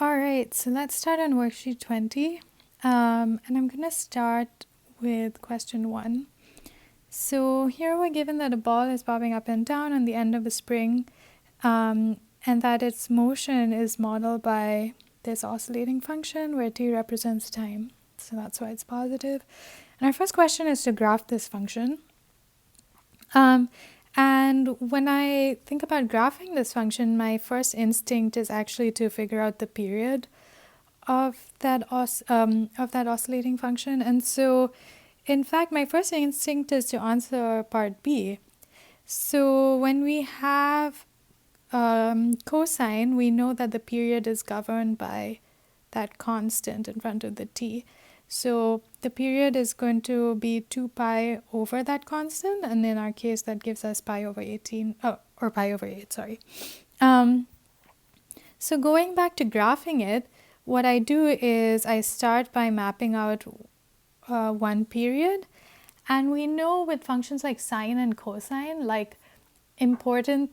All right, so let's start on worksheet 20. And I'm going to start with question 1. So here we're given that a ball is bobbing up and down on the end of a spring, and that its motion is modeled by this oscillating function where t represents time. So that's why it's positive. And our first question is to graph this function. And when I think about graphing this function, my first instinct is actually to figure out the period of that oscillating function. And so, in fact, my first instinct is to answer part B. So when we have cosine, we know that the period is governed by that constant in front of the t. So the period is going to be 2 pi over that constant, and in our case that gives us pi over 18, or pi over 8, sorry. So going back to graphing it, what I do is I start by mapping out one period, and we know with functions like sine and cosine, like the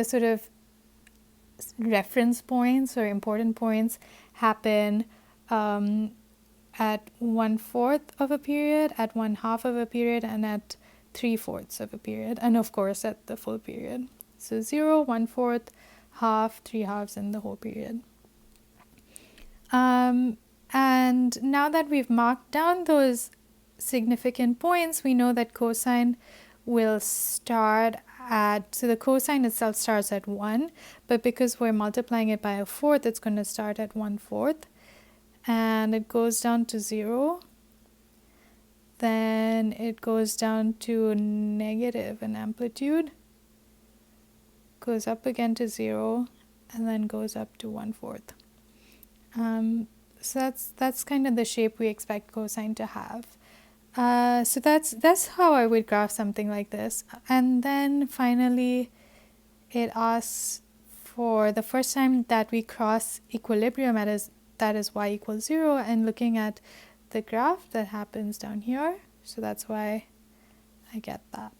sort of reference points or important points happen at 1/4 of a period, at 1/2 of a period, and at 3/4 of a period, and of course at the full period. So 0, 1/4, half, 3/2, and the whole period. And now that we've marked down those significant points, we know that cosine will start at, so the cosine itself starts at 1, but because we're multiplying it by 1/4, it's going to start at 1/4, and it goes down to 0. Then it goes down to negative in amplitude, goes up again to 0, and then goes up to 1/4. So that's kind of the shape we expect cosine to have. So that's how I would graph something like this. And then finally, it asks for the first time that we cross equilibrium, that is y equals 0, and looking at the graph that happens down here. So that's why I get that.